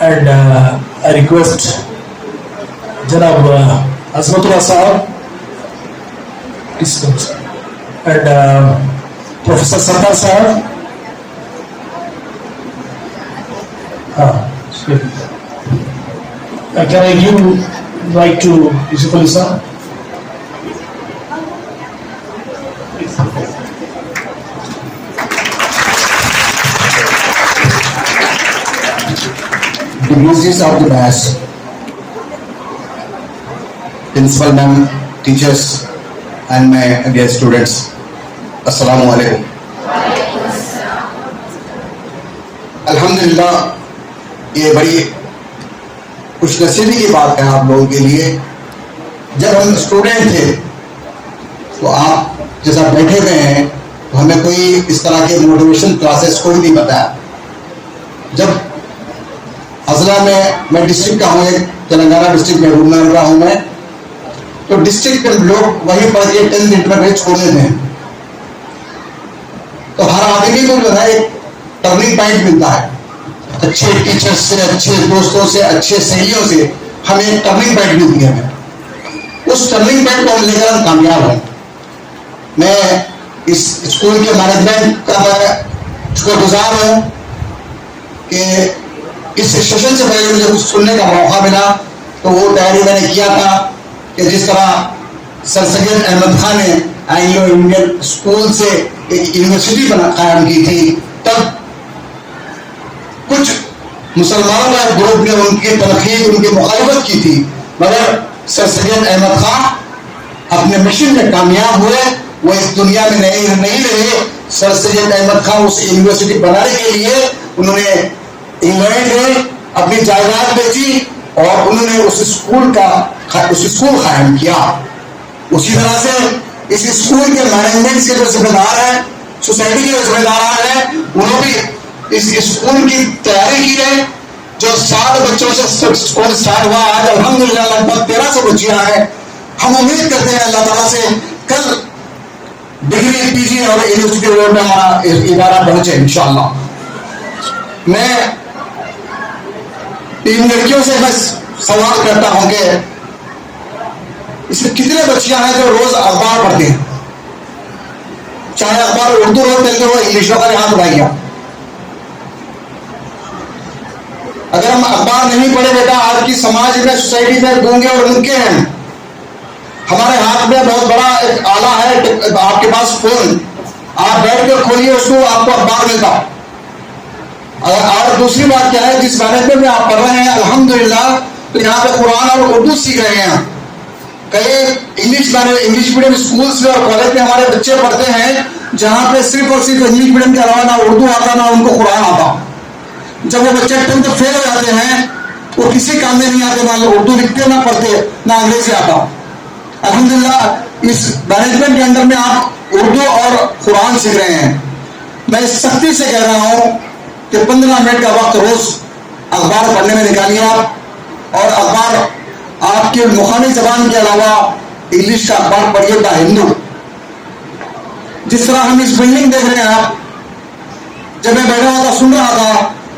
and I request Janab Azmatullah Sahab and Professor Sardar Sahab. Can I give right to Yusuf Ali Sahab? Dignitaries of the mass, principal ma'am, teachers and my dear students, assalamu alaikum. अल्हम्दुलिल्लाह, ये बड़ी खुशनसीबी की बात है आप लोगों के लिए। जब हम स्टूडेंट थे तो आप जैसा बैठे हुए हैं तो हमें कोई इस तरह के मोटिवेशन क्लासेस कोई नहीं बताया। जब हजला में मैं डिस्ट्रिक्ट का हूँ, एक तेलंगाना डिस्ट्रिक्ट में रूरल का हूँ मैं, तो डिस्ट्रिक्ट में लोग वहीं पर ये 10th इंटरमीडिएट छोड़ देते हैं। तो हर आदमी को जो है एक टर्निंग पॉइंट मिलता है, अच्छे टीचर्स से, अच्छे दोस्तों से, अच्छे सहेलियों से हमें एक टर्निंग पॉइंट मिलती है। उस टर्निंग पॉइंट को हम लेकर हम कामयाब हैं। मैं इस स्कूल के मैनेजमेंट का मैं शुक्रगुजार हूँ कि इस सेशन से पहले मुझे कुछ सुनने का मौका मिला, तो वो तैयारी मैंने किया था कि जिस तरह सर सैयद अहमद खान ने एंग्लो इंडियन स्कूल से एक यूनिवर्सिटी कायम की थी, तब कुछ मुसलमानों का ग्रुप ने उनकी तनकीद, उनकी मुखालिफत की थी, मगर सर सैयद अहमद खान अपने मिशन में कामयाब हुए। वो इस दुनिया में नहीं रहे। सर सैयद अहमद खान उस यूनिवर्सिटी बनाने के लिए उन्होंने इंग्लैंड में अपनी जायदाद बेची और उन्होंने उस स्कूल कायम किया। उसी तरह से इस स्कूल के मैनेजमेंट के जो जिम्मेदार है, सोसाइटी के जो जिम्मेदार है, उन्होंने भी इस स्कूल की तैयारी की है। जो 7 बच्चों से स्कूल स्टार्ट हुआ, आज अल्हम्दुलिल्लाह लगभग 1300 बच्चियां हैं। हम उम्मीद करते हैं अल्लाह ताला से कल डिग्री, पीजी और यूनिवर्सिटी में हमारा इदारा पहुंचे इंशाअल्लाह। मैं 3 लड़कियों से बस सवाल करता हूं कि इसमें कितने बच्चियां हैं जो रोज अखबार पढ़ते हैं, चाहे अखबार उर्दू हो, तेलुगु हो, इंग्लिश हो, हाथ उठाइए। अगर हम अखबार नहीं पढ़े बेटा, आज की समाज में, सोसाइटी में गूंगे और मुनके हैं। हमारे हाथ में बहुत बड़ा एक आला है, आपके पास फोन, आप बैठ कर खोलिए उसको, आपको अखबार मिलता। और दूसरी बात क्या है, जिस मैनेजमेंट में आप पढ़ रहे हैं अल्हम्दुलिल्लाह, तो यहाँ पे कुरान और उर्दू सीख रहे हैं। कई इंग्लिश मीडियम स्कूल्स में और कॉलेज में हमारे बच्चे पढ़ते हैं, जहाँ पे सिर्फ और सिर्फ इंग्लिश मीडियम के अलावा ना उर्दू आता ना उनको कुरान आता। जब वो बच्चे 10th फेल हो जाते हैं, वो किसी काम में नहीं आते, ना उर्दू लिखते, ना पढ़ते, ना अंग्रेजी आता। अल्हम्दुलिल्लाह इस मैनेजमेंट के अंदर में आप उर्दू और कुरान सीख रहे हैं। मैं सख्ती से कह रहा हूँ कि 15 मिनट का वक्त रोज अखबार पढ़ने में निकालिए आप, और अखबार आपके मुखानी जबान के अलावा इंग्लिश का अखबार पढ़िए, द हिंदू। जिस तरह हम इस बिल्डिंग देख रहे हैं, आप जब मैं बैठा हुआ था सुन रहा था,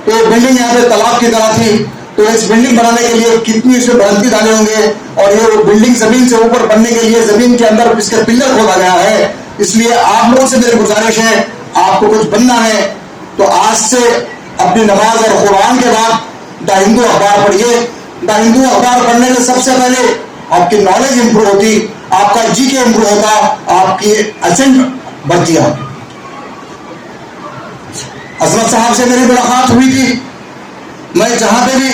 तो बिल्डिंग यहाँ पे तालाब की तरह थी, तो इस बिल्डिंग बनाने के लिए कितनी इसमें बढ़ंती डाले होंगे, और ये बिल्डिंग जमीन से ऊपर बनने के लिए जमीन के अंदर इसका पिलर खोदा गया है। इसलिए आप लोगों से मेरी गुजारिश है, आपको कुछ बनना है तो आज से अपनी नमाज और कुरान के बाद द हिंदू अखबार पढ़िए। द हिंदू अखबार पढ़ने से सबसे पहले आपकी नॉलेज इंप्रूव होती, आपका जीके इंप्रूव होता, आपकी एसेंट बढ़ती है। अजमत साहब से मेरी मुलाकात हुई थी। मैं जहाँ पे भी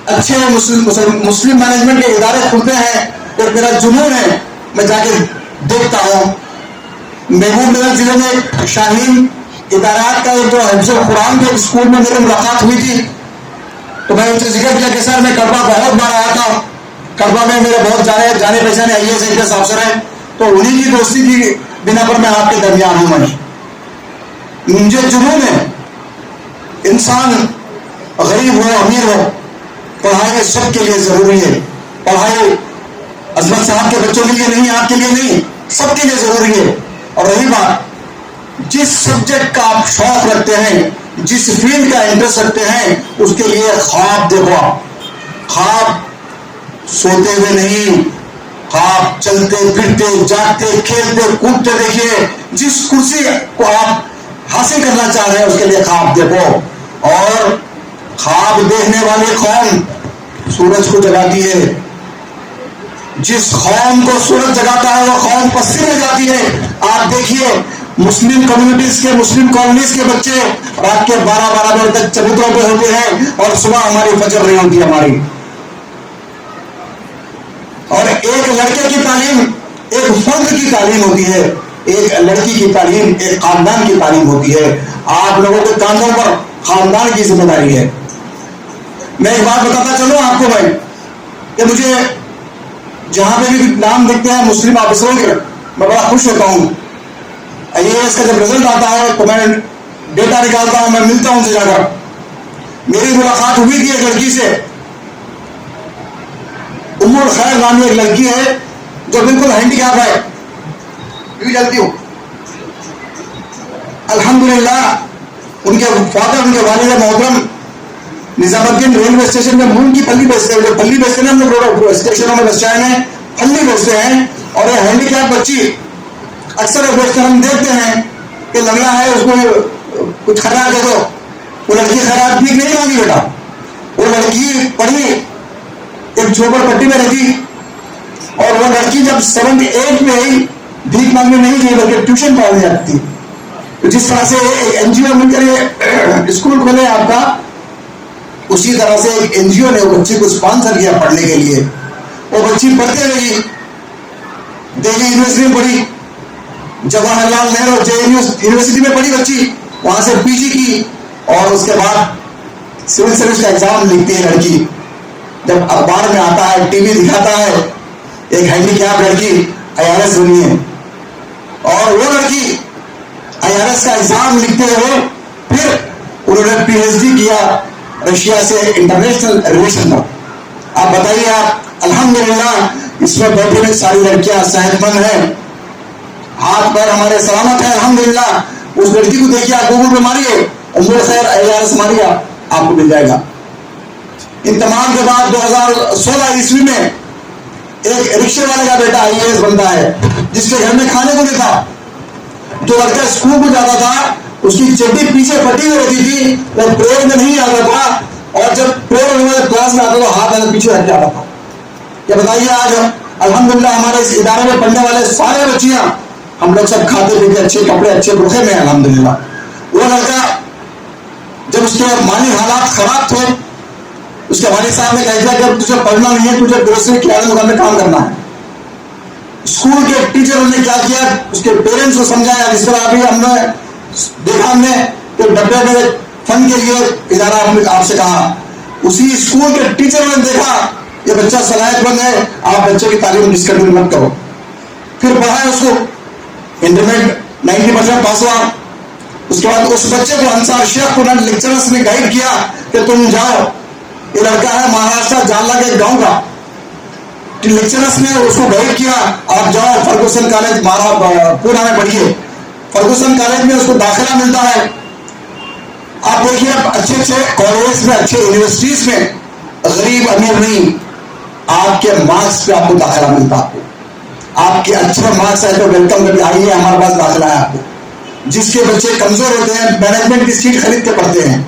अच्छे मुस्लिम मैनेजमेंट के इदारे खुलते हैं, तो मेरा जुनून है, मैं जाके देखता हूँ। महबूबनगर जिले में शाहीन इदारात का एक जो हिफ्ज़ुल कुरान के स्कूल में मेरी मुलाकात हुई थी, तो मैं उनसे जिक्र किया कि सर मैं कड़वा बहुत बार आया था, कड़वा में मेरे बहुत जाने पहचाने IAS अफसर हैं, तो उन्हीं की दोस्ती की बिना पर मैं आपके दरमियान हूँ। मुझे जुनून है, इंसान गरीब हो अमीर हो, पढ़ाई सबके लिए जरूरी है। पढ़ाई अजमत साहब के बच्चों के लिए नहीं, आपके लिए नहीं, सबके लिए जरूरी है। और रही बात, जिस सब्जेक्ट का आप शौक रखते हैं जिस फील्ड का इंटरेस्ट रखते हैं उसके लिए ख्वाब देखो आप। ख्वाब सोते हुए नहीं, ख्वाब चलते फिरते जागते खेलते कूदते। देखिए जिस कुर्सी को आप हासिल करना चाह रहे हैं उसके लिए ख्वाब देखो। और ख्वाब देखने वाली कौन सूरज को जगाती है। जिस कौम को सूरज जगाता है वो कौम पश्चिम में जाती है। आप देखिए मुस्लिम कम्युनिटीज के, मुस्लिम कॉलोनीज के बच्चे रात के 12-12 बजे तक चबूतरों पे होते हैं और सुबह हमारी फजर नहीं होती हमारी। और एक लड़के की तालीम एक फर्द की तालीम होती है, एक लड़की की तालीम एक खानदान की तालीम होती है। आप लोगों के कांधों पर खानदान की जिम्मेदारी है। मैं एक बात बताता चलूं आपको भाई, कि मुझे जहां पे भी नाम दिखते हैं मुस्लिम ऑफिसरों के, मैं बड़ा खुश होता हूं। IAS का जब रिजल्ट आता है तो मैं डेटा निकालता हूं, मैं मिलता हूं उनसे जाकर। मेरी मुलाकात हुई थी एक लड़की से, उम्मुल खैर नामी एक लड़की है जो बिल्कुल हैंडीकैप है, क्यों जलती हूं। अल्हम्दुलिल्लाह उनके फादर, उनके वालिद मोहतरम निजामुद्दीन रेलवे स्टेशन में मूंग की फली बेचते हैं। फली बेचते हैं हम लोग स्टेशनों में, बस स्टैंड में फली बेचते हैं। और ये हैंडीकैप बच्ची अक्सर बेचकर हम देखते हैं कि लंगड़ा है, उसको कुछ खराब दे दो। वो लड़की खराब भीख नहीं मांगी बेटा, वो लड़की पढ़ी, एक झोपड़पट्टी में रहती। और वो लड़की जब 7th-8th में आई भीख मांगने नहीं गई बल्कि ट्यूशन पढ़ने जाती थी। तो जिस तरह से एक NGO मिलकर स्कूल खोले आपका, उसी तरह से एक NGO ने वो बच्ची को स्पॉन्सर किया पढ़ने के लिए। वो बच्ची पढ़ते रही, दिल्ली यूनिवर्सिटी में पढ़ी, जवाहरलाल नेहरू यूनिवर्सिटी में पढ़ी बच्ची, वहां से PG की। और उसके बाद सिविल सर्विस का एग्जाम लिखती है लड़की। जब अखबार में आता है, टीवी दिखाता है, एक हैंडीकैप लड़की IRS बनी है। और वो लड़की IRS का एग्जाम लिखते हुए फिर उन्होंने PhD किया रशिया से इंटरनेशनल रिलेशन में। आप बताइए, आप अल्हम्दुलिल्लाह इसमें बैठी हुई सारी लड़कियां सेहतमंद हैं, हाथ पैर हमारे सलामत है अल्हम्दुलिल्लाह। उस लड़की को देखिए, आप गूगल पे मारिए उम्मुल खैर IAS मारिए, आपको मिल जाएगा। इन तमाम के बाद 2016 ईस्वी में एक रिक्शे वाले का बेटा IAS बनता है, जिसके घर में खाने को नहीं था। जो लड़का स्कूल को जाता था उसकी चड्डी पीछे फटी हुई रहती थी, वो प्रेयर में नहीं आता था। और जब प्रेयर में क्लास में आता तो हाथ ऐसे पीछे हट जाता था। ये बताइए, आज अल्हम्दुलिल्लाह हमारे इस इदारे में पढ़ने वाले सारे बच्चियां, हम लोग सब खाते पीते अच्छे कपड़े अच्छे बुरखे में अल्हम्दुलिल्लाह। वो लड़का जब उसके माली हालात खराब थे, उसके वालिद साहब ने कहा था कि तुझे पढ़ना नहीं है, तुझे ग्रोसरी किराना दुकान में काम करना है। स्कूल के टीचरों ने क्या किया, उसके पेरेंट्स को समझाया। जिस तरह अभी हमने देखा, हमने कि डब्बे में फंड के लिए इदारा आपसे कहा, उसी स्कूल के टीचरों ने देखा ये बच्चा सलाहियतमंद है, आप बच्चे की तालीम डिस्कंटिन्यू मत करो। फिर पढ़ाया उसको, इंटरमीडिएट 90% पास हुआ। उसके बाद उस बच्चे को अंसार शेख को लेक्चरर्स ने गाइड किया कि तुम जाओ, ये लड़का है महाराष्ट्र जालना के गांव का। लेक्चरर्स ने उसको गाइड किया, आप जाओ फर्गुसन कॉलेज पूना में पढ़िए। फर्गुसन कॉलेज में उसको दाखिला मिलता है। आप देखिए, अच्छे अच्छे कॉलेज में, अच्छे यूनिवर्सिटीज में गरीब अमीर नहीं, आपके मार्क्स पे आपको दाखिला मिलता है। आपके अच्छे मार्क्स है तो वेलकम करके आइए, हमारे पास दाखिला है आपको। जिसके बच्चे कमजोर होते हैं मैनेजमेंट की सीट खरीद के पढ़ते हैं।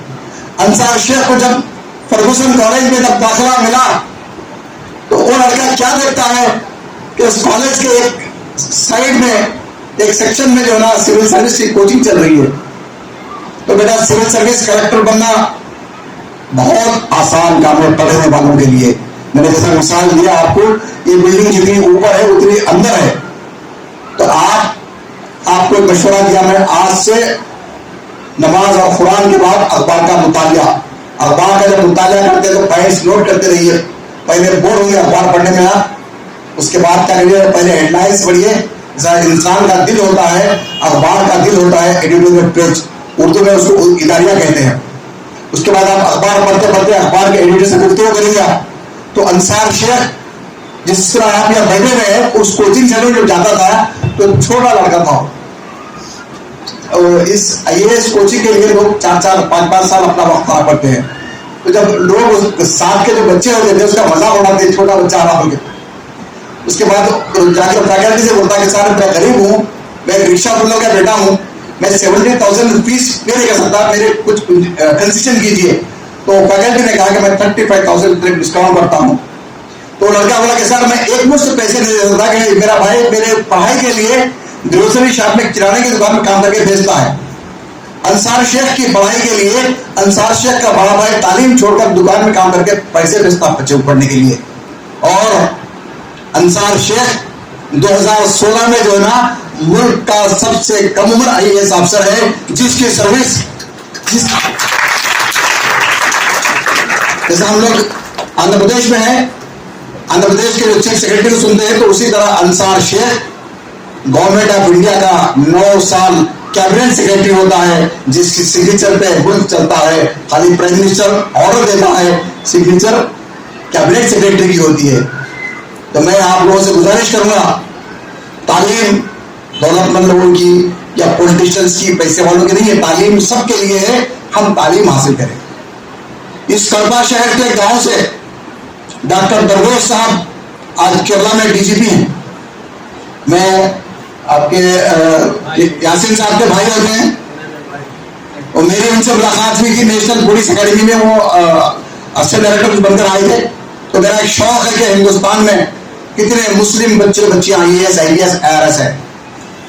अंसार शेख को जब फर्गुसन कॉलेज में जब दाखिला मिला तो वो लड़का क्या देखता है कि उस कॉलेज के एक साइड में, एक सेक्शन में जो है ना सिविल सर्विस की कोचिंग चल रही है। तो बेटा सिविल सर्विस कलेक्टर बनना बहुत आसान काम है पढ़ने वालों के लिए। मैंने जैसा मिसाल दिया आपको, ये बिल्डिंग जितनी ऊपर है उतनी अंदर है। तो आपको एक मशवरा दिया मैं, आज से नमाज और कुरान के बाद अखबार का मुतालिया, अखबार का जब मुतालिया करते तो पॉइंट्स नोट करते रहिए। पहले बोर होंगे अखबार पढ़ने में आप, उसके बाद क्या करिए, पहले हेडलाइंस पढ़िए। इंसान का दिल होता है, अखबार का दिल होता है एडिटोरियल पेज, उर्दू में उसको इदारिया कहते हैं। उसके बाद आप अखबार पढ़ते पढ़ते अखबार के एडिटर से गुफ्तगू करेंगे। तो अंसार शेख जिस तरह आप यहाँ बैठे हुए हैं, उस कोचिंग सेंटर जब जाता था तो छोटा लड़का था, इस IAS कोचिंग के लिए लोग 4-4, 5-5 साल अपना वक्त खराब करते हैं। तो जब लोग साथ के जो बच्चे होते थे उसका मजाक उड़ाते, छोटा बच्चा आ रहा होगा, उसके बाद जाकर फैकल्टी से बोलता कि सर मैं गरीब हूँ, मैं रिक्शा वालों का बेटा हूँ, मैं 70,000 रुपीज पे नहीं कर सकता, मेरे कुछ कंसेशन कीजिए। तो फैकल्टी ने कहा कि मैं 35,000 डिस्काउंट करता हूँ। तो लड़का बोला कि सर मैं एक मुश्त पैसे नहीं दे सकता, कि मेरा भाई मेरे पढ़ाई के लिए ग्रोसरी शॉप में किराने की दुकान में काम करके भेजता है। अंसार शेख की पढ़ाई के लिए अंसार शेख का बड़ा भाई तालीम छोड़कर दुकान में काम करके पैसे भेजता बच्चे को पढ़ने के लिए। और अंसार शेख 2016 में जो है ना मुल्क का सबसे कम उम्र IAS अफसर है, जिसकी सर्विस जैसे हम लोग आंध्र प्रदेश में है, आंध्र प्रदेश के जो चीफ सेक्रेटरी को सुनते हैं, तो उसी तरह Ansar Shaikh government of India का 9 साल कैबिनेट सेक्रेटरी होता है, जिसकी सिग्नेचर पे मुल्क चलता है। खाली प्राइम मिनिस्टर ऑर्डर देता है, सिग्नेचर कैबिनेट सेक्रेटरी की होती है। तो मैं आप लोगों से गुजारिश करूंगा, तालीम दौलतमंद लोगों की या पॉलिटिशियंस की, पैसे वालों की नहीं है, तालीम सबके लिए है। हम तालीम हासिल करें। इस कड़पा शहर के गांव से डॉक्टर दरवेश साहब आज केरला में DGP हैं। मैं आपके यासीन साहब के भाई होते हैं, और मेरी उनसे मुलाकात हुई कि नेशनल पुलिस अकेडमी में वो असिस्टेंट डायरेक्टर बनकर आए थे। तो मेरा एक शौक है कि हिंदुस्तान में कितने मुस्लिम बच्चे बच्चियां IAS IPS IRS है।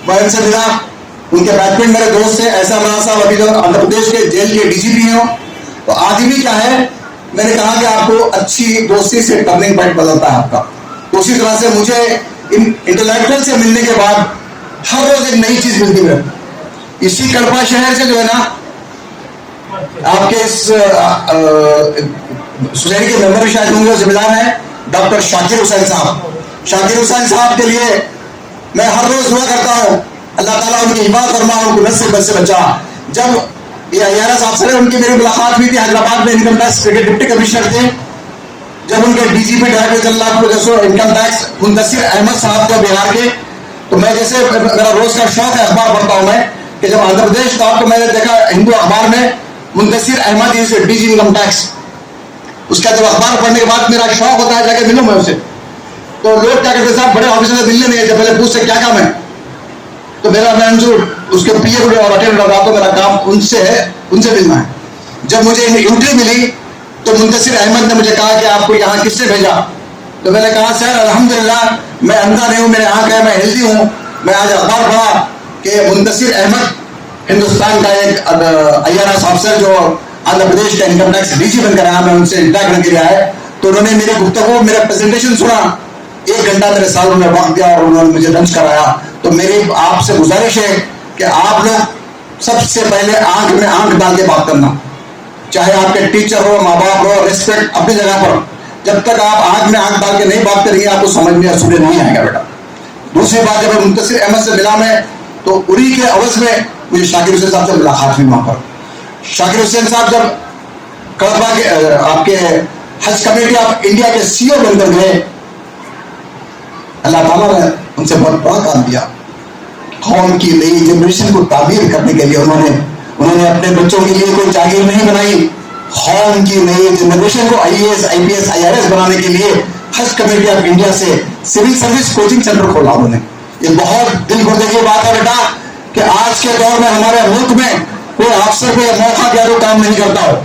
मैं उनसे मिला, उनके बैचमेट मेरे दोस्त थे। ऐसा मना साहब अभी तो आंध्र प्रदेश के जेल के DGP हो, तो आदमी क्या है, मैंने कहा कि आपको अच्छी दोस्ती से टर्निंग पॉइंट बदलता है आपका। तो उसी तरह से मुझे इन इंटेलेक्चुअल से मिलने के बाद हर रोज एक नई चीज मिलती है। इसी कड़पा शहर से जो है ना आपके इस सोसाइटी के मेंबर भी शायद होंगे, जिम्मेदार है डॉक्टर शाकिर हुसैन साहब। शाकिर हुसैन साहब के लिए मैं हर रोज दुआ करता हूँ, अल्लाह ताला उनकी हिफाजत फरमा, उनको नस्ल बद से बचा। जब ये IRS अफसर है, उनकी मेरी मुलाकात हुई थी हैदराबाद में, इनकम टैक्स के डिप्टी कमिश्नर थे। जब उनके DGP director general income tax Muntasir Ahmad sahab थे बिहार के, तो मैं जैसे मेरा रोज का शौक है, अखबार पढ़ता हूँ मैं, कि जब आंध्र प्रदेश था तो मैंने देखा हिंदू अखबार में Muntasir Ahmad DG income tax. उसका जब अखबार पढ़ने के बाद मेरा शौक होता है जाके मिलूं मैं उससे। तो लोग क्या करते साहब, बड़े ऑफिसर से मिलने नहीं, जब पहले पूछते क्या काम है, तो मेरा मैं उसके PA को और अटेंड रहा, तो मेरा काम उनसे है, उनसे मिलना है। जब मुझे एंट्री मिली तो मुंतसिर अहमद ने मुझे कहा कि आपको यहाँ किसने भेजा? तो मैंने कहा सर अल्हम्दुलिल्लाह मैं अंधा नहीं हूँ, मेरे आँख है, मैं हेल्दी हूँ। मैं आज अखबार पढ़ा कि मुंतसिर अहमद हिंदुस्तान का एक IRS अफसर जो आंध्र प्रदेश का इनकम टैक्स DG बनकर आया, मैं उनसे इंटरेक्ट करके आया है। तो उन्होंने मेरे गुफ्तगू, मेरा प्रेजेंटेशन सुना, 1 घंटा मेरे साल में वक्त दिया और उन्होंने मुझे लंच कराया। तो मेरी आपसे गुजारिश है कि आप लोग सबसे पहले आंख में आंख डाल के बात करना, चाहे आपके टीचर हो, माँ बाप हो, रिस्पेक्ट अपनी जगह पर। जब तक आप आंख में आंख डाल के नहीं बात करेंगे, आपको समझ में असूले नहीं आएगा बेटा। दूसरी बात, जब मुंतसिर अहमद से मिला मैं, तो उरी के अवज में मुझे शाकिर हुसैन साहब से मुलाकात हुई वहां पर। शाकिर हुसैन साहब जब कड़पा के आपके हज कमेटी ऑफ इंडिया के CEO बनकर गए, अल्लाह ताला ने उनसे बहुत बड़ा काम दिया। कौम की नई जनरेशन को ताबीर करने के लिए उन्होंने अपने बच्चों के लिए कोई जागीर नहीं बनाई, कौम की नई जनरेशन को IAS IPS IRS बनाने के लिए हज कमेटी ऑफ इंडिया से सिविल सर्विस कोचिंग सेंटर खोला उन्होंने। ये बहुत दिल को देखिए बात है बेटा, कि आज के दौर में हमारे मुल्क में कोई अफसर को मौका दिया तो काम नहीं करता हो।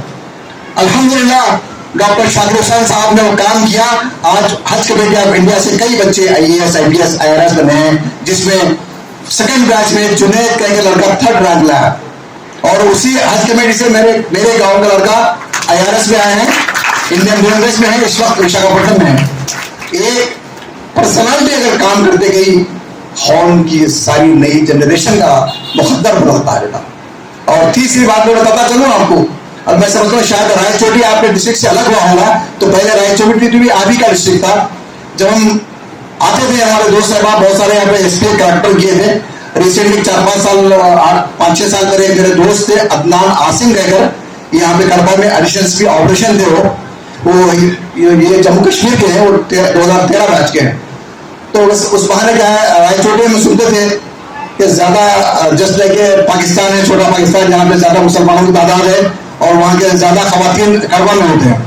अल्हम्दुलिल्लाह डॉक्टर शाकिर हुसैन साहब ने वो काम किया। आज हज कमेटी ऑफ इंडिया से कई बच्चे IAS IPS IRS बने हैं, जिसमें सेकंड बैच में जुनैद का एक लड़का 3rd रैंक लाया, और उसी हज कमेटी से मेरे गांव का लड़का IRS में आए हैं, इंडियन रेलवे में है, इस वक्त विशाखापट्टनम में है। एक पर्सनालिटी अगर काम करते गई, कौम की सारी नई जनरेशन का मुकद्दर बदलता है बेटा। और तीसरी बात मैं बताता चलूं आपको, और मैं समझता हूँ शायद रायचोटी आपके डिस्ट्रिक्ट से अलग हुआ होगा, तो पहले रायचोटी भी आप ही का डिस्ट्रिक्ट था। जब हम आते थे, हमारे दोस्त साहब बहुत सारे यहाँ पे SP कलेक्टर किए थे। रिसेंटली 4-5 साल 5-6 साल पहले मेरे दोस्त थे अदनान आसिम रहकर, यहाँ पे कड़पा में एडिशंस भी ऑपरेशन थे, वो ये जम्मू कश्मीर के हैं, वो 2013 बैच के हैं। तो उस बहाने क्या है, रायचोटी में सुनते थे कि कि ज्यादा जस्ट लाइक पाकिस्तान है, छोटा पाकिस्तान, जहाँ पे ज्यादा मुसलमानों की तादाद है और वहाँ के ज्यादा खवातीन कारवां में होते हैं,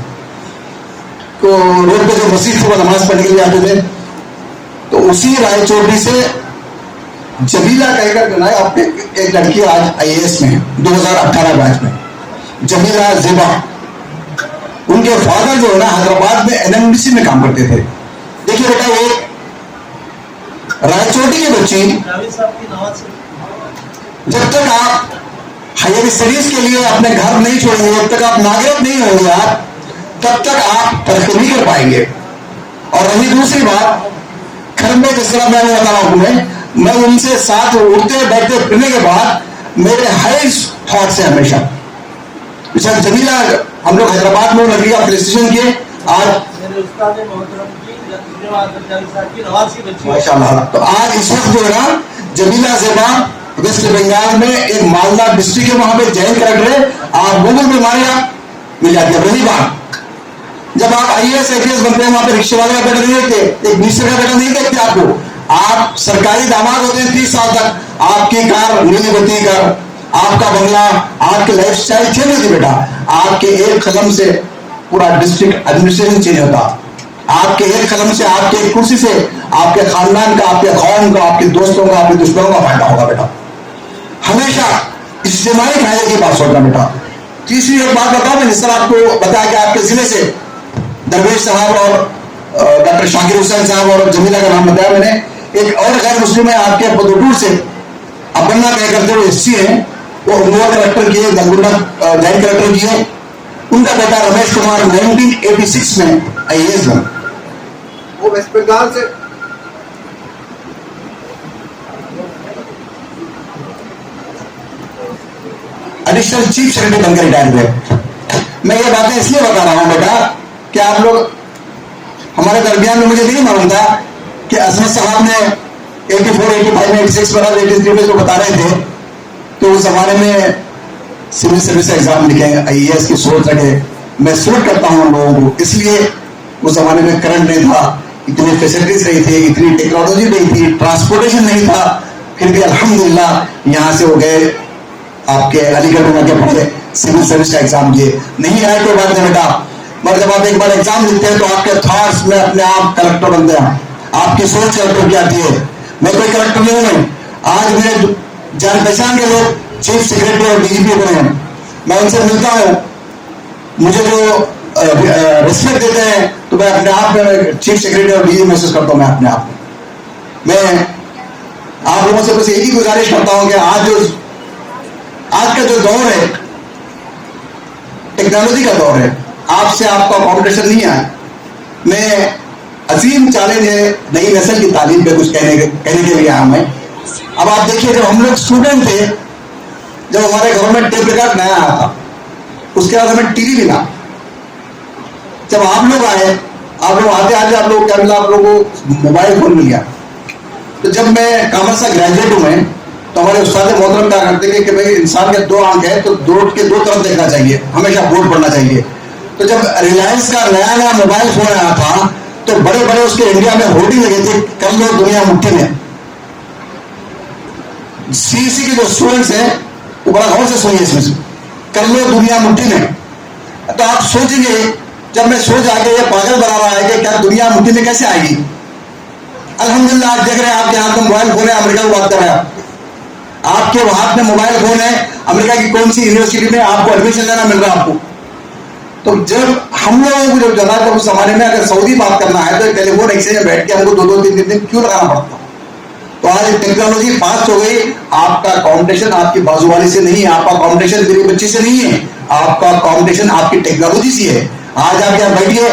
तो रोड पे जो मस्जिद थे वो नमाज पढ़ने के लिए आते थे। तो उसी रायचोटी से जमीला कहकर जो है आपके एक लड़की आज IAS में 2018 बैच में, जमीला ज़ेबा, उनके फादर जो है ना हैदराबाद में NMDC में काम करते थे। देखिए बेटा, वो रायचोटी की बच्ची, जब तक आप हायर स्टडीज के लिए अपने घर नहीं छोड़ेंगे, जब तक आप नागरिक नहीं होंगे आप, तब तक आप तरक्की नहीं कर पाएंगे। और रही दूसरी बात, घर में जिस तरह मैं बता रहा हूं, मैं उनसे साथ उठते बैठते फिरने के बाद मेरे हाई थॉट से हमेशा जमीला, हम लोग हैदराबाद में लड़की का प्लेस्टेशन किए, आज माशाल्लाह। तो आज इस वक्त जो है ना जमीला ज़ेबा वेस्ट बंगाल में एक मालदा डिस्ट्रिक्ट है, वहां पे जॉइंट कलेक्टर है, आप गूगल पे मारेगा मिल जाती है। रही बात, जब आप IAS IPS बनते हैं, वहां पे रिक्शे वाले का बेटा नहीं देखते, एक मिनिस्टर का बेटा नहीं देखते आपको। आप सरकारी दामाद होते हैं 30 साल तक, आपकी कार नीली बत्ती कार, आपका बंगला, आपकी लाइफस्टाइल चेंज होती बेटा। आपके एक कलम से पूरा डिस्ट्रिक्ट एडमिनिस्ट्रेशन चेंज होता, आपके एक कलम से, आपके एक कुर्सी से आपके खानदान का, आपके कौम का, आपके दोस्तों का, आपके दुश्मनों का फायदा होगा बेटा। हमेशा इज्तिमाई फायदे की बात सोचना बेटा। तीसरी एक बात बताओ, मैं जिस तरह आपको बताया कि आपके जिले से दरवेश साहब और डॉक्टर शाकिर हुसैन साहब और जमीला का नाम बताया मैंने, एक और गैर मुस्लिम है आपके बदूपुर से, अबन्ना कह करते हुए SC है, वो नोआ कलेक्टर किए, दलगुंडा जॉइंट कलेक्टर किए। उनका बेटा रमेश कुमार 1986 में IAS बना, वो वेस्ट बंगाल से एडिशनल चीफ सेक्रेटरी बनकर रिटायर हुए। मैं ये बातें इसलिए बता रहा हूं बेटा कि आप लोग हमारे दरमियान में, मुझे नहीं मालूम था कि असमत साहब ने 84, 85 में 86 बना, 83 में जो बता रहे थे, तो उस जमाने में सिविल सर्विस एग्जाम लिखे, IAS की सोच रखे। मैं सपोर्ट करता हूं उन लोगों को, इसलिए उस जमाने में करंट नहीं था, इतनी फैसिलिटीज नहीं थी, इतनी टेक्नोलॉजी नहीं थी, ट्रांसपोर्टेशन नहीं था, फिर भी अल्हम्दुलिल्लाह यहाँ से वो गए आपके अलीगढ़ में आके पढ़े, सिविल सर्विस का एग्जाम दिए। नहीं आए कोई बात नहीं बेटा, मगर जब आप एक बार एग्जाम लिखते हैं तो आपके थॉट्स में अपने आप कलेक्टर बनते हैं, आपकी सोच कलेक्टर की आती है। मैं कोई कलेक्टर नहीं हूं, आज मेरे जान पहचान के लोग चीफ सेक्रेटरी और DGP बने हैं, मैं उनसे मिलता हूँ, मुझे जो रिस्पेक्ट देते हैं, तो मैं अपने आप में चीफ सेक्रेटरी और DGP महसूस करता हूँ। मैं अपने आप में, मैं आप लोगों से बस एक ही गुजारिश करता हूँ कि आज का जो दौर है टेक्नोलॉजी का दौर है, आपसे आपका कॉम्पिटिशन नहीं है। मैं अजीम चैलेंज है नई नस्ल की तालीम पे कुछ कहने के लिए आया मैं। अब आप देखिए, जब हम लोग स्टूडेंट थे, जब हमारे गवर्नमेंट टेप रिकॉर्ड नया आया था, उसके बाद हमें टीवी मिला। जब आप लोग आए, आप लोग आते आते आप लोग क्या मिला, आप लोगों को मोबाइल फोन मिल गया। तो जब मैं कॉमर्स का ग्रेजुएट हूं मैं, तो हमारे उस्ताद मोहतरम क्या करते कि भाई इंसान के 2 आंख है, तो बोर्ड के 2 तरफ देखना चाहिए, हमेशा बोर्ड पढ़ना चाहिए। तो जब रिलायंस का नया मोबाइल फोन आया था, तो बड़े बड़े उसके इंडिया में होर्डिंग लगे थे, कर लो दुनिया मुट्ठी में। CEC के जो स्टूडेंट्स हैं वो बड़ा गौर से सुनिए, इसमें कर लो दुनिया मुट्ठी में। तो आप सोचेंगे, जब मैं सोच आके ये पागल बना रहा है कि क्या दुनिया मुट्ठी में कैसे आएगी। अल्हम्दुलिल्लाह आप देख रहे हैं, आपके हाथ में मोबाइल फोन है, अमेरिका की बात कर रहे हैं, आपके हाथ में मोबाइल फोन है, अमेरिका की कौन सी यूनिवर्सिटी में आपको एडमिशन लेना मिल रहा है आपको। तो जब हम लोगों को जब जाना था उस जमाने में, अगर सऊदी बात करना है तो टेलीफोन एक्सचेंज में बैठ के हमको 2-2, 3-3 दिन क्यों लगाना पड़ता। तो आज टेक्नोलॉजी फास्ट हो गई, आपका कॉम्पिटिशन आपकी बाजूवाली से नहीं है, आपका कॉम्पिटिशन मेरी बच्ची से नहीं है, आपका कॉम्पिटिशन आपकी टेक्नोलॉजी से है। आज आप यहाँ बैठिए,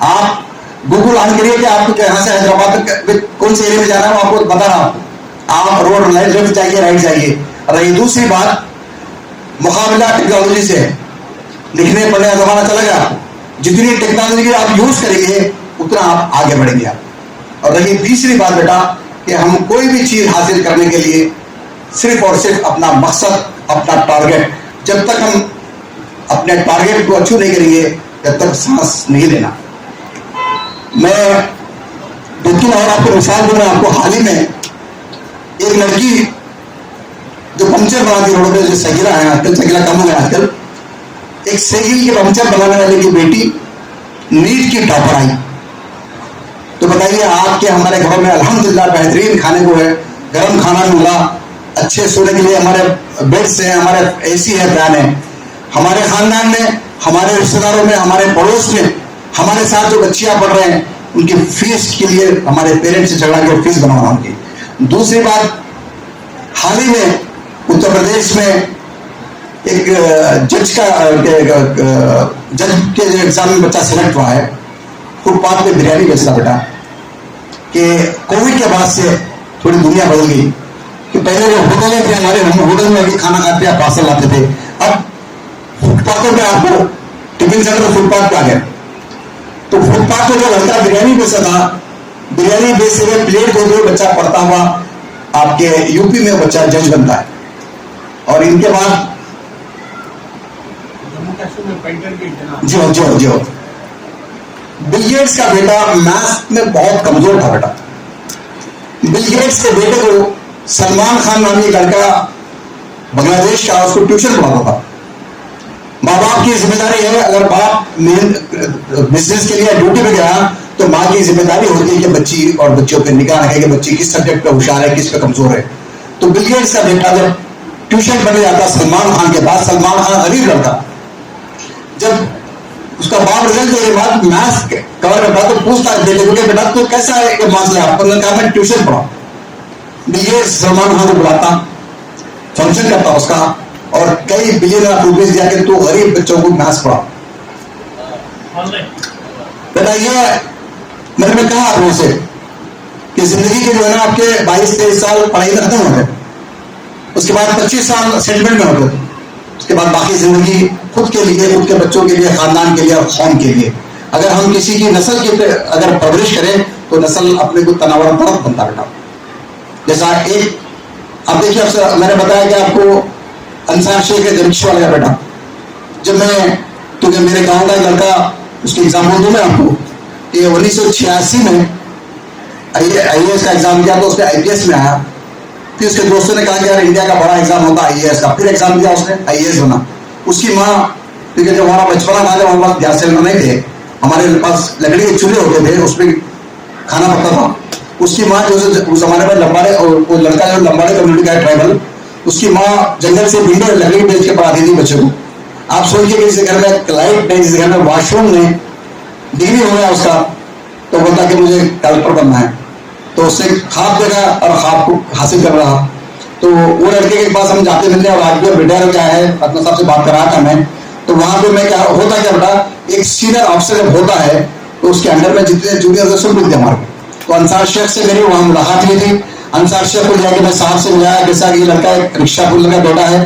आप गूगल ऑन करिए कि आपको यहाँ से हैदराबाद तक कौन से एरिया में जाना है, आपको बता रहा हूँ। आप रोड लेफ्ट जाइए, राइट जाइए। रही दूसरी बात, मुकाबला टेक्नोलॉजी से, लिखने पढ़ने का जमाना चला गया, जितनी टेक्नोलॉजी आप यूज करेंगे उतना आप आगे बढ़ेंगे। और रही तीसरी बात बेटा, कि हम कोई भी चीज हासिल करने के लिए सिर्फ और सिर्फ अपना मकसद, अपना टारगेट, जब तक हम अपने टारगेट को अचीव नहीं करेंगे तब तक सांस नहीं लेना। मैं 2-3 और आपको मिसाल दूंगा। आपको हाल ही में एक लड़की जो पंचर बनाती रोड पे, जो साइकिल है आजकल, साइकिल कम हो गया आजकल, एक साइकिल के पंचर बनाने वाले की बेटी नीट की टॉपर आई। तो बताइए, आपके हमारे घरों में अल्हम्दुलिल्लाह बेहतरीन खाने को है, गर्म खाना मिला, अच्छे सोने के लिए हमारे बेड्स हैं, हमारे एसी है, फैन है। हमारे खानदान में, हमारे रिश्तेदारों में, हमारे पड़ोस में हमारे साथ जो बच्चियां पढ़ रहे हैं, उनकी फीस के लिए हमारे पेरेंट्स से झगड़ा के फीस बनवाना उनकी। दूसरी बात, हाल ही में उत्तर प्रदेश में एक जज के एग्जाम में बच्चा सिलेक्ट हुआ है, फुटपाथ पे बिरयानी बेचता बेटा। कि कोविड के बाद से थोड़ी दुनिया बदल गई, कि पहले जो होटलें थे हमारे, हम होटल में भी खाना खाते या पार्सल लाते थे, अब फुटपाथों पे आपको टिफिन सेंटर फुटपाथ पे आ गए। तो फुटपाथ पे जो लड़का बिरयानी बेचता था, बिरयानी बेचते हुए प्लेट धोते हुए बच्चा पढ़ता हुआ आपके यूपी में बच्चा जज बनता है। और इनके बाद जी हो जी हो जी हो, बिल गेट्स का बेटा मैथ्स में बहुत कमजोर था बेटा। बिल गेट्स के बेटे को सलमान खान नामी लड़का बांग्लादेश का, उसको ट्यूशन पढ़ाता था। माँ बाप की जिम्मेदारी है, अगर बाप बिजनेस के लिए ड्यूटी पे गया तो माँ की जिम्मेदारी होती है कि बच्ची और बच्चों पे निगाह रखे कि बच्ची किस सब्जेक्ट पे होशियार है, किस पे कमजोर है। तो बिल गेट्स का बेटा जब ट्यूशन पढ़ने जाता सलमान खान के बाद, सलमान खान गरीब लड़का, जब उसका बाप रिजल्ट देने के बाद मैथ्स कवर करता तो पूछता है बेटे को, बेटा तो कैसा है कि मार्क्स लाया? आपको कहा मैं ट्यूशन पढ़ा। बिल गेट्स सलमान खान को बुलाता, फंक्शन करता उसका, और कई बिलियन रुपीज दिया कि तू गरीब बच्चों को मैथ्स पढ़ा। बेटा ये मैंने कहा आप लोगों से कि जिंदगी के जो है ना आपके 22-23 साल पढ़ाई में खत्म होते, उसके बाद 25 साल सेटलमेंट में होते, उसके बाद बाकी जिंदगी खुद के लिए, खुद के बच्चों के लिए, खानदान के लिए और कौम के लिए। अगर हम किसी की नस्ल की अगर परवरिश करें तो नस्ल अपने को तनावर बनता बेटा। जैसा एक अब देखिए, अब मैंने बताया कि आपको अंसार शेख है जमशेद वाले का बेटा। जब मैं, क्योंकि मेरे गांव का लड़का, उसकी एग्जाम्पल दूं मैं आपको, ये 1986 में IAS का एग्जाम दिया तो उसने IPS में आया। फिर उसके दोस्तों ने कहा कि यार इंडिया का बड़ा एग्जाम होता है IAS का, फिर एग्जाम दिया उसने, IAS बना। उसकी माँ, क्योंकि जब हमारा बचपना था, जब हमारे पास गैस सिलेंडर नहीं थे, हमारे पास लकड़ी के चूल्हे होते थे, उसमें खाना पकता था। उसकी माँ जो उस हमारे पास लंबाड़े, वो लड़का जो लंबाड़े कम्युनिटी का है, ट्राइबल, उसकी माँ जंगल से भिंडो लकड़ी बेच के पढ़ाती थी बच्चों को। आप सोचिए कि जिस घर में लाइट नहीं, जिस घर में वॉशरूम नहीं, डिग्री हो गया उसका, तो बोलता कि मुझे कलेक्टर बनना है। तो उससे ख्वाब देखा और ख्वाब को हासिल कर रहा। तो वो लड़के के पास हम जाते मिलने, और आज भी रिटायर हो गया है, अपने साहब से बात करा था मैं। तो वहां पे मैं क्या होता क्या बेटा, एक सीनियर ऑफिसर जब होता है तो उसके अंडर में जितने जूनियर थे सब मिलते हमारे। तो अंसार शेख से मेरी वहां मुलाकात हुई थी। अंसार शेख को जाके मैं साहब से मिलाया, कैसा ये लड़का एक रिक्शा पुल का बेटा है।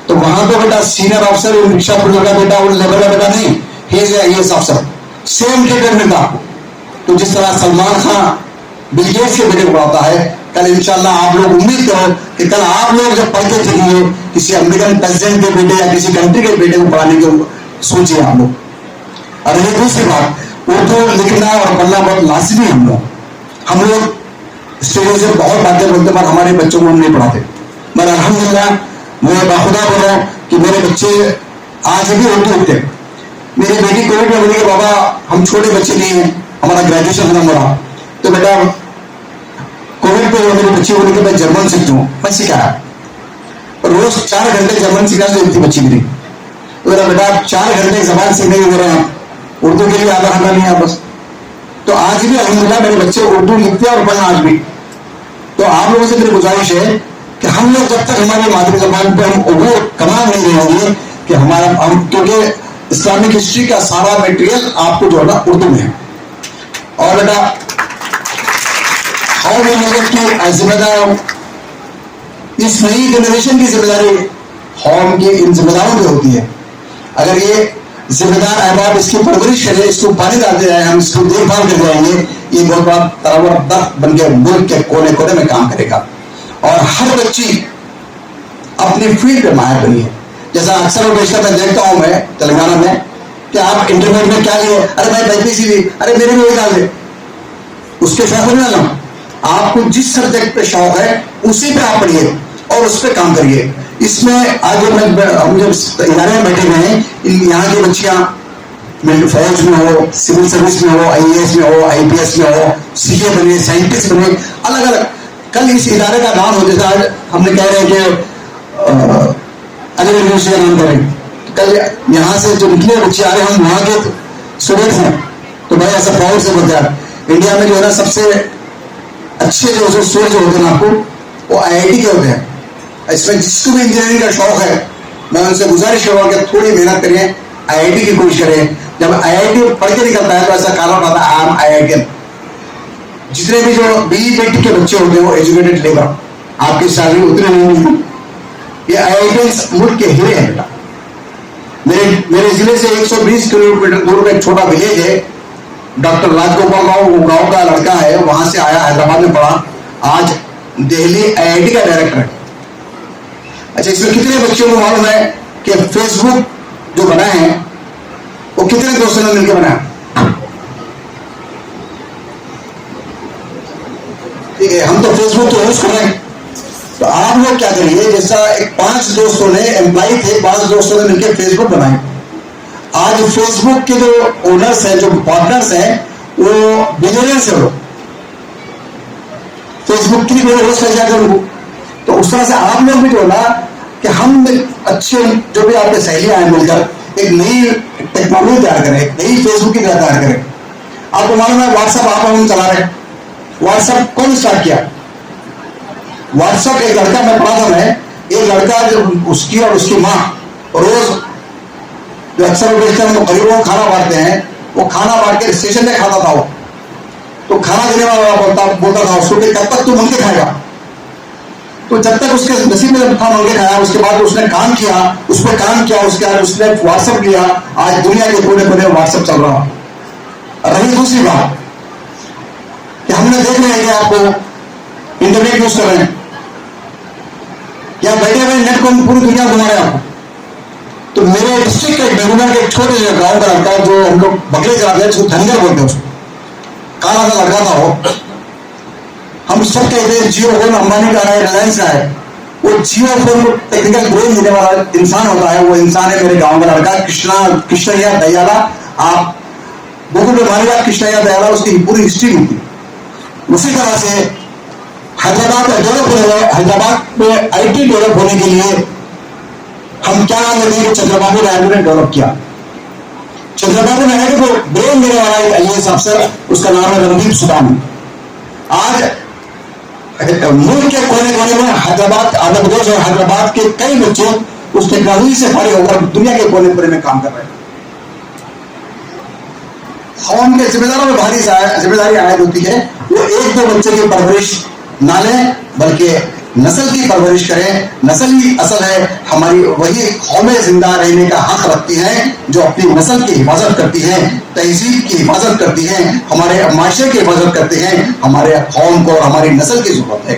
तो वहां पे बेटा सीनियर ऑफिसर रिक्शा पुल का बेटा, वो लेबर का बेटा नहीं, ही इज IAS अफसर, सेम ट्रीटमेंट मिलता। तो जिस तरह सलमान खान बिल गेट्स के बेटे को पढ़ाता है, कल इंशाल्लाह आप लोग उम्मीद करो कि कल आप लोग जब पढ़ के चलिए किसी अमेरिकन प्रेसिडेंट के बेटे या किसी कंट्री के बेटे को पढ़ाने की सोचिए आप लोग। और ये दूसरी बात, उर्दू लिखना और पढ़ना बहुत लाजमी है। हम लोग स्टेजों से बहुत बातें बोलते, पर हमारे बच्चों को हम नहीं पढ़ाते। मगर अल्हम्दुलिल्लाह मैं बाखुदा बोल रहा हूँ कि मेरे बच्चे आज भी उर्दू लिखते। मेरी बेटी कोविड में बोली कि बाबा हम छोटे बच्चे नहीं हैं, हमारा ग्रेजुएशन खत्म हो रहा। तो बेटा कोविड पे मेरे बच्चे बोले कि मैं जर्मन सीखती हूँ, मैं सिखाया। रोज 4 घंटे जर्मन सिखा देती बच्ची मेरी। तो मेरा बेटा 4 घंटे जबान सीखने के दे रहे हैं, उर्दू के लिए आधा घंटा नहीं है बस। तो आज भी अल्हम्दुलिल्लाह मेरे बच्चे उर्दू लिखते हैं और पढ़ना आज भी। तो आप लोगों से मेरी गुजारिश है कि हम लोग जब तक हमारी मातृ जबान पे हम वो कमाल नहीं रहेंगे कि हमारा हम, क्योंकि इस्लामिक हिस्ट्री का सारा मटेरियल आपको जो है ना उर्दू में है। और बेटा और भी लोगों की जिम्मेदार, इस नई जनरेशन की जिम्मेदारी कौम की इन जिम्मेदारों की होती है। अगर ये जिम्मेदार अहबाब इसकी परवरिश करें, इसको पानी डालते जाए, हम इसको देखभाल कर जाएंगे, ये बहुत बड़ा तरावर दख्त बन के मुल्क के कोने कोने में काम करेगा। और हर बच्ची अपनी फील्ड पे माहिर बनी है। जैसा अक्सर और बेशतर मैं देखता हूं मैं तेलंगाना में कि आप इंटरमीडिएट में क्या लिए, अरे भाई BPC ली, अरे मेरे भी वही डाल दे, उसके शौक में ना। आपको जिस सब्जेक्ट पे शौक है उसी पे आप पढ़िए और उस पर काम करिए। इसमें आगे हम जब इदारे में बैठे हुए हैं, यहाँ की बच्चियां फौज में हो, सिविल सर्विस में हो, IAS में हो, IPS में हो, CA बने, साइंटिस्ट बने, अलग अलग। कल इस इदारे का नाम हो, जैसा आज हमने कह रहे हैं कि अदर यूनिवर्सिटी का नाम करें, कल यहाँ से जो निकले बच्चे आ रहे हैं हम वहाँ के स्टूडेंट्स हैं, तो भाई ऐसा प्राउड से बोलते हैं। इंडिया में जो है ना सबसे अच्छे जो स्टूडेंट होते हैं आपको, वो IIT के होते हैं। इसमें जिसको भी इंजीनियरिंग का शौक है, मैं उनसे गुजारिश करूँगा कि थोड़ी मेहनत करें, IIT की कोशिश करें। जब IIT पढ़ के निकलता है तो ऐसा काला पाता है आई एम IITian। जितने भी जो BE के बच्चे होते हैं वो एजुकेटेड लेबर, आपकी सैलरी उतनी नहीं है। ये IITians मुल्क के हीरे हैं बेटा। मेरे जिले से 120 किलोमीटर दूर में एक छोटा विलेज है, डॉक्टर राजगोपाल राव गांव का लड़का है, वहां से आया, हैदराबाद में पढ़ा, आज दिल्ली IIT का डायरेक्टर है। अच्छा, इसमें कितने बच्चों को मालूम है कि फेसबुक जो बना है वो कितने दोस्तों ने मिलकर बनाया? ठीक है, हम तो फेसबुक तो यूज कर रहे हैं, तो आप लोग क्या करिए, जैसा एक 5 दोस्तों ने एम्प्लॉय थे, 5 दोस्तों ने मिलकर फेसबुक बनाए। आज फेसबुक के जो ओनर्स हैं, जो पार्टनर्स हैं, वो बिलियनियर्स हैं। फेसबुक की रोज कर जाकर उनको, तो उस तरह से आप लोग भी जो ना कि हम अच्छे जो भी आपके सहेलियां हैं मिलकर एक नई टेक्नोलॉजी तैयार करें, एक नई फेसबुक की तैयार करें। आपको मालूम है व्हाट्सएप आप हम चला रहे हैं, व्हाट्सएप कौन स्टार्ट किया? व्हाट्सएप एक लड़का, मैं पढ़ा था, मैं एक लड़का जो उसकी और उसकी माँ रोज जो अक्सर वो गरीबों को खाना बांटते हैं, वो खाना बांट के स्टेशन में खाता था। वो तो खाना देने वाला बोलता था उसको कि कब तक तू मंगे खाएगा? तो जब तक उसके नसीब में था मंगे खाया, उसके बाद उसने काम किया, उस पर काम किया, उसके बाद उसने व्हाट्सएप लिया। आज दुनिया के कोने कोने व्हाट्सएप चल रहा। रही दूसरी बात कि हमने देख रहे हैं कि आपको इंटरनेट यूज कर रहे हैं, या बैठे हुए नेट को पूरी दुनिया घुमा रहे हैं आपको। तो मेरे डिस्ट्रिक्ट के बेगुना के एक छोटे से गांव का लड़का, जो हम लोग बकरे चलाते हैं, उसको धनगर बोलते हैं, उसको काला सा लड़का था वो। हम सब कहते हैं जियो फोन अंबानी का है, रिलायंस का है। वो जियो फोन टेक्निकल ब्रेन देने वाला इंसान होता है, वो इंसान है मेरे गांव का लड़का कृष्णैया दयाला। आप गूगल पे मारिएगा कृष्णैया दयाला, उसकी पूरी हिस्ट्री मिलती। उसी तरह से हैदराबाद में IT डेवलप होने के लिए हम क्या नाम लेते हैं? चंद्रबाबू नायडू ने डेवलप किया। चंद्रबाबू नायडू को ब्रेन देने वाला एक IAS अफसर, उसका नाम है रणदीप सुदान। आज मुल्क के कोने कोने में हैदराबाद, आंध्र प्रदेश और हैदराबाद के कई बच्चे उस टेक्नोलॉजी से फारिग होकर दुनिया के कोने कोने में काम कर रहे हैं। कौम के जिम्मेदारों में भारी जिम्मेदारी आयद होती है, वो 1-2 बच्चे की परवरिश ना लें, बल्कि नस्ल की परवरिश करें। नस्ल ही असल है हमारी, वही कौमें जिंदा रहने का हक रखती हैं जो अपनी नस्ल की हिफाजत करती हैं, तहजीब की हिफाजत करती हैं, हमारे माशरे की हिफाजत करती हैं। हमारे कौम को और हमारी नस्ल की जरूरत है।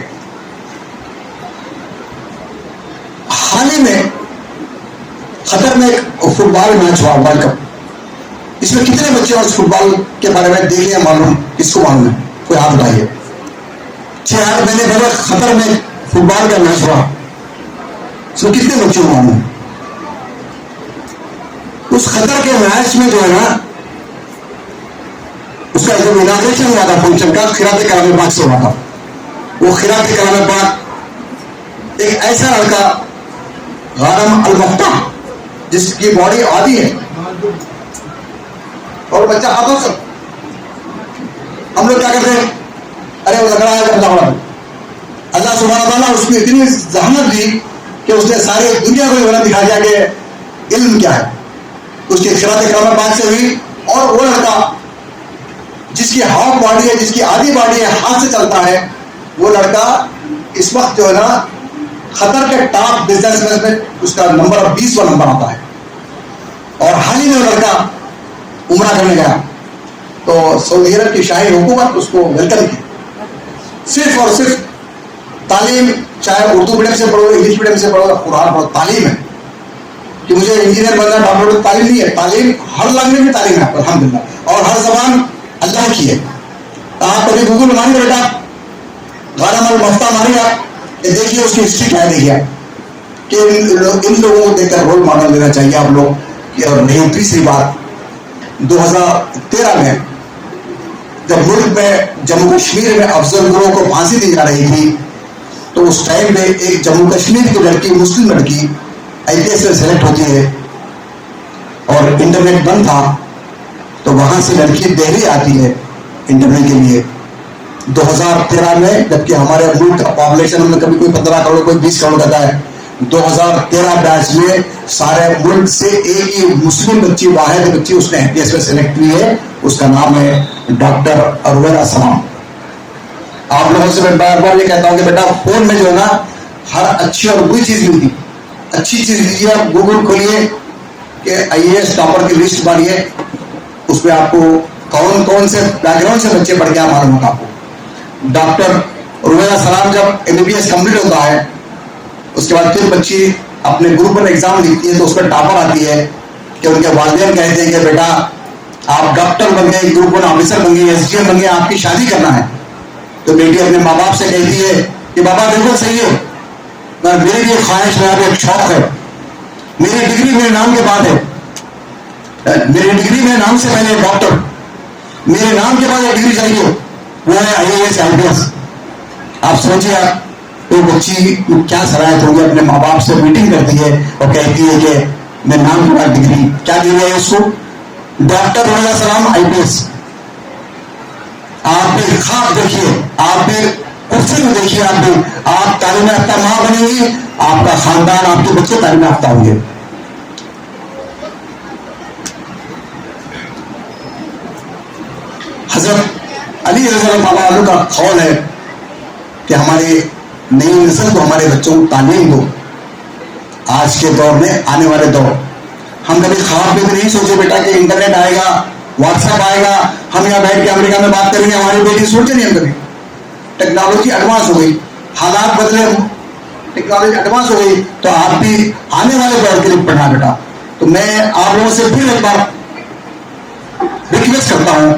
हाल ही में कतर में एक फुटबॉल मैच हुआ, वर्ल्ड कप। इसमें कितने बच्चे उस फुटबॉल के बारे में देखे मालूम? किसको मालूम है? कोई हाथ उठाइए। 6 महीने पहले कतर में फुटबॉल का मैच हुआ, इसमें कितने बच्चों को मालूम? उस कतर के मैच में जो है ना, उसका जब इनाग्रेशन हुआ था फंक्शन का, खिराते कलाम पाक से हुआ था। वो खिराते कलाम पाक एक ऐसा लड़का गारम अल-मफ्ता, जिसकी बॉडी आधी है और बच्चा हाथों से, हम लोग क्या करते हैं? अरे वो लग रहा है जब अल्लाह सुब्हानहू व तआला उसको इतनी जहमत दी कि उसने सारी दुनिया को ये दिखा दिया कि इल्म क्या है। उसकी खिरात कलाम पाक से हुई। और वो लड़का जिसकी हाफ बॉडी है, जिसकी आधी बॉडी है, हाथ से चलता है, वो लड़का इस वक्त जो है ना कतर के टॉप बिजनेसमैन में उसका नंबर 20वां नंबर आता है। और हाल ही में वो लड़का उम्रा करने गया, तो सऊदी अरब की शाही हुकूमत उसको वेलकम की। सिर्फ और सिर्फ तालीम, चाहे उर्दू मीडियम से पढ़ो, इंग्लिश मीडियम से पढ़ो, कुरान पढ़ो, तालीम है कि मुझे इंजीनियर बनना, डॉक्टर, तालीम नहीं है। तालीम हर लैंग्वेज में तालीम है अल्हम्दुलिल्लाह, और हर जबान अल्लाह की है। आप कभी गूगल मारिए बेटा, गारम अल-मफ्ता मारिए, ये देखिए उसकी हिस्ट्री क्या है, देखिए कि इन लोगों को देखकर रोल मॉडल लेना चाहिए आप लोग। और नहीं, तीसरी बात, 2013 में जब मुल्क में जम्मू कश्मीर में अफजल गुरुओं को फांसी दी जा रही थी, तो उस टाइम में एक जम्मू कश्मीर की लड़की, मुस्लिम लड़की IPS में सेलेक्ट होती है और इंटरनेट बंद था, तो वहां से लड़की दिल्ली आती है इंटरव्यू के लिए 2013 में, जबकि हमारे मुल्क का पॉपुलेशन में कभी कोई 15 करोड़, कोई 20 करोड़ कहता है। 2013 बैच में सारे मुल्क से एक ही मुस्लिम बच्ची, वाहिद बच्ची उसने IPS में सेलेक्ट की है, उसका नाम है डॉक्टर रुवैदा सलाम। आप लोगों से मैं बार बार ये कहता हूं कि बेटा फोन में जो है ना, हर अच्छी और बुरी चीज मिलती। अच्छी चीज लीजिए, आप गूगल खोलिए कि IAS टॉपर की लिस्ट मारिए, उसमें आपको कौन कौन से बैकग्राउंड से बच्चे पढ़ गया मालूम होगा आपको। डॉक्टर रुवैदा सलाम जब MBBS कंप्लीट होता है, उसके बाद फिर बच्ची अपने ग्रुप में एग्जाम लिखती है, तो उसमें टॉपर आती है कि उनके वालिदैन कहते हैं कि बेटा आप डॉक्टर बन गए, ग्रुप 1 ऑफिसर बन गए, SDM बन गए, आपकी शादी करना है। तो बेटी अपने माँ बाप से कहती है कि बाबा बिल्कुल सही हो, मेरी भी एक ख्वाहिश है, एक शौक है, मेरी डिग्री मेरे नाम के बाद है, मेरी डिग्री मेरे नाम से पहले डॉक्टर, मेरे नाम के बाद एक डिग्री चाहिए, वो है IAS IPS। आप सोचिए, तो बच्ची क्या सराहत होगी, अपने माँ बाप से मीटिंग करती है और कहती है कि मेरे नाम के बाद डिग्री, क्या डिग्री है उसको, डॉक्टर रुवैदा सलाम IPS। आप भी ख्वाब देखिए, आप भी कुर्सी में देखिए, आप तालीम याफ्ता मां बनेंगी, आपका खानदान, आपके बच्चे तालीम याफ्ता होंगे। हजरत अली रज़ी अल्लाह अन्हु का कौल है कि हमारे नई नस्ल को, हमारे बच्चों को तालीम दो। आज के दौर में, आने वाले दौर, हम कभी ख्वाब में भी नहीं सोचे बेटा कि इंटरनेट आएगा, व्हाट्सएप आएगा, हम यहाँ बैठ के अमेरिका में बात करेंगे, हमारी बेटी सोचे नहीं हम कभी। टेक्नोलॉजी एडवांस हो गई, हालात बदले, टेक्नोलॉजी एडवांस हो गई, तो आप भी आने वाले दौर के लिए पढ़ना बेटा। तो मैं आप लोगों से फिर एक बार रिक्वेस्ट करता हूं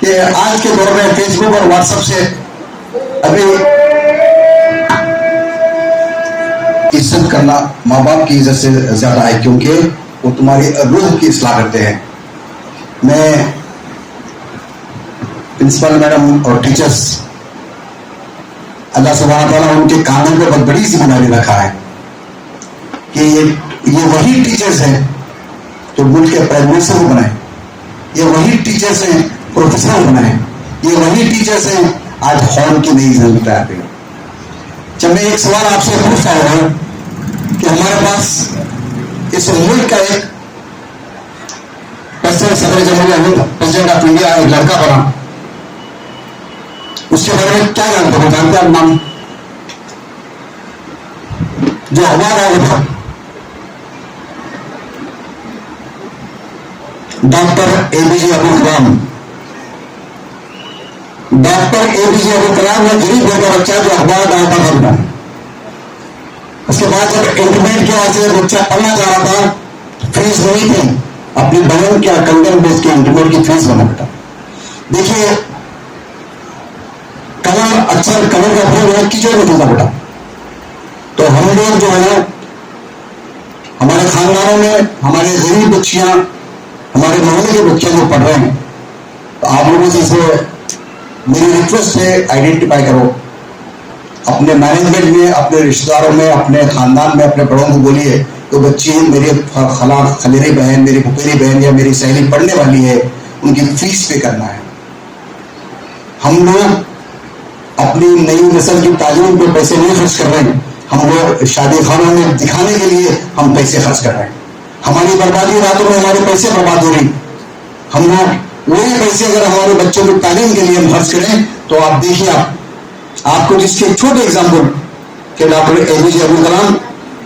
कि आज के दौर में फेसबुक और व्हाट्सएप से अभी इज्जत करना माँ बाप की इज्जत से ज्यादा है, क्योंकि वो तुम्हारी रूह की इस्लाह करते हैं। मैं प्रिंसिपल मैडम और टीचर्स, अल्लाह सुब्हानहू व तआला उनके कानून पे बहुत बड़ी जिम्मेदारी रखा है कि ये वही टीचर्स हैं जो मुल्क के प्राइम मिनिस्टर को बनाए, ये वही टीचर्स हैं प्रोफेसर बनाए, ये वही टीचर्स हैं आज हॉर्न की नई जरूरत है। जब मैं एक सवाल आपसे पूछता हूं कि हमारे पास इस मुल्क का एक सदर जमहूरिया, प्रेसिडेंट ऑफ इंडिया, एक लड़का बना, उसके बारे में क्या जानते हो, जानते हैं नाम? जो अवार्ड आया था, doctor APJ Abdul Kalam. Doctor APJ Abdul Kalam ने गरीब घर का बच्चा जो अखबार डालता था बना। उसके बाद जब इंटरनेट के वजह से बच्चा पढ़ना चाह रहा था, फीस नहीं थी, अपनी बहन के कंडम बेच के इंटरनेट की फीस बना बेटा। देखिए कलर, अक्सर कलर का फूल है, कीचड़ में होता बेटा। तो हम लोग जो है, हमारे खानदानों में हमारे गरीब बच्चियां, हमारे मोहल्ले के बच्चे जो पढ़ रहे हैं, तो आप लोगों से इसे मेरी रिक्वेस्ट है, आइडेंटिफाई करो अपने मैनेजमेंट में, अपने रिश्तेदारों में, अपने खानदान में, अपने बड़ों को बोलिए तो बच्ची मेरी खलेरी बहन, मेरी फुफेरी बहन या मेरी सहेली पढ़ने वाली है, उनकी फीस पे करना है। हम लोग अपनी नई नस्ल की तालीम पे पैसे नहीं खर्च कर रहे हैं, हम लोग शादी खानों में दिखाने के लिए हम पैसे खर्च कर रहे हैं। हमारी बर्बादी रातों में हमारे पैसे बर्बाद हो रही। हम लोग वही पैसे अगर हमारे बच्चों की तालीम के लिए हम खर्च करें, तो आप देखिए, आपको जिसके छोटे एग्जाम्पल के डॉक्टर APJ अब्दुल कलाम,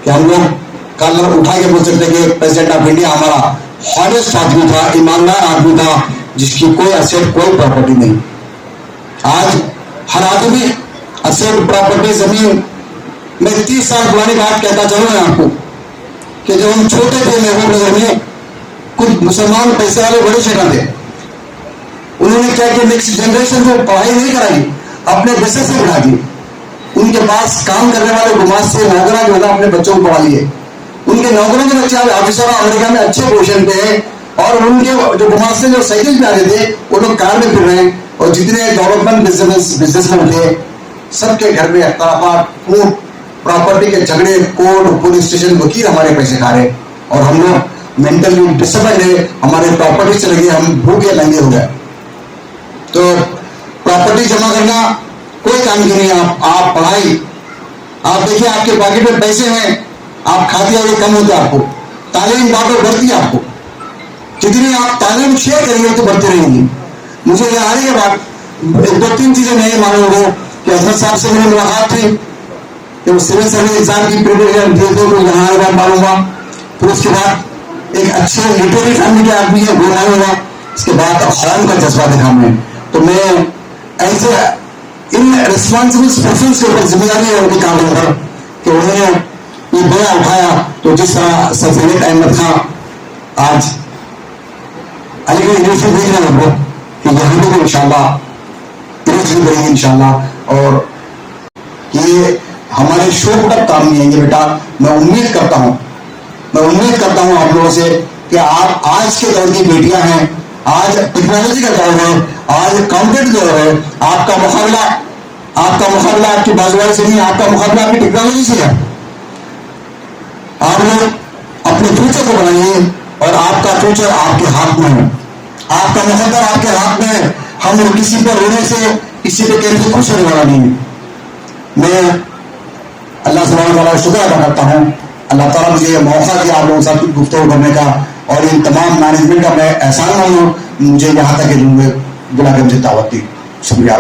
कि हम लोग कल उठा के बोल सकते कि प्रेसिडेंट ऑफ इंडिया हमारा हॉनेस्ट आदमी था, ईमानदार आदमी था, जिसकी कोई असेट, कोई प्रॉपर्टी नहीं। आज हर आदमी असेट, प्रॉपर्टी, जमीन। मैं 30 साल पुरानी बात कहता चलूँ मैं आपको कि जब हम छोटे थे महबूबनगर में, कुछ मुसलमान पैसे वाले बड़े शहर थे, उन्होंने क्या किया, नेक्स्ट जनरेशन को पढ़ाई नहीं कराई, अपने बिजनेस से बढ़ा दी। उनके पास काम करने वाले गुमास से नौकरा जो है ना अपने बच्चों को पढ़ा लिए, उनके नौकरों के बच्चे ऑफिसर अमेरिका में अच्छे पोजीशन पे हैं, और उनके जो गुमास से जो साइकिल पे आ रहे थे वो लोग कार में फिर रहे हैं, और जितने डेवलपमेंट बिजनेसमैन थे सबके घर में अख्तलाफात, प्रॉपर्टी के झगड़े, कोर्ट, पुलिस स्टेशन, वकील हमारे पैसे खा रहे, और हम लोग मेंटली डिस्टर्ब है, हमारे प्रॉपर्टी चले गए, हम भूखे नंगे हो गए। तो प्रॉपर्टी जमा करना कोई काम की नहीं। आप पढ़ाई, आप देखिए आपके पॉकेट में पैसे हैं, आप खाते हो कम होते आपको, तालीम बांटो बढ़ती है आपको, जितनी आप तालीम शेयर करेंगे तो बढ़ती रहेंगी। मुझे यहाँ आने के बाद 2-3 चीजें नहीं मालूम हो कि अहमद साहब से मेरी मुलाकात थी कि वो सिविल सर्विस एग्जाम की प्रिपरेशन दिए थे, तो यहाँ आने के बाद मालूम हुआ। फिर उसके बाद एक अच्छे लिटरेरी फैमिली के आदमी है वो मालूम हुआ। इसके बाद कौम का जज्बा देखा मैं, तो मैं ऐसे इन रिस्पॉन्सिबल पर्सन के ऊपर जिम्मेदारी है उनके काम पर कि उन्होंने ये बड़ा उठाया। तो जिस तरह सर अहमद खां आज अलीगढ़ यूनिवर्सिटी देख रहे हैं हम लोग कि यहाँ पे भी इंशाल्लाह यूनिवर्सिटी बनेगी इंशाल्लाह, और ये हमारे शौक का काम नहीं है ये बेटा। मैं उम्मीद करता हूँ आप लोगों से कि आप आज के दौर की बेटियां हैं, आज टेक्नोलॉजी का दौर है, आज कॉम्पिटेटिव दौर है। आपका मुकाबला आपकी बाजुबाई से नहीं, आपका मुकाबला आपकी टेक्नोलॉजी से है। आप लोग अपने फ्यूचर को बनाइए, और आपका फ्यूचर आपके हाथ में है, आपका मुकद्दर आपके हाथ में है। हम किसी पर रोने से, किसी पे कहने से खुश होने वाला नहीं है। मैं अल्लाह सुब्हानहू व तआला का शुक्र अदा करता हूँ, अल्लाह ताला मुझे ये मौका दिया आप लोगों के साथ गुफ्तगू करने का, और इन तमाम मैनेजमेंट का मैं एहसान मानूं मुझे यहाँ तक बुला के मुझे दावत दी। शुक्रिया।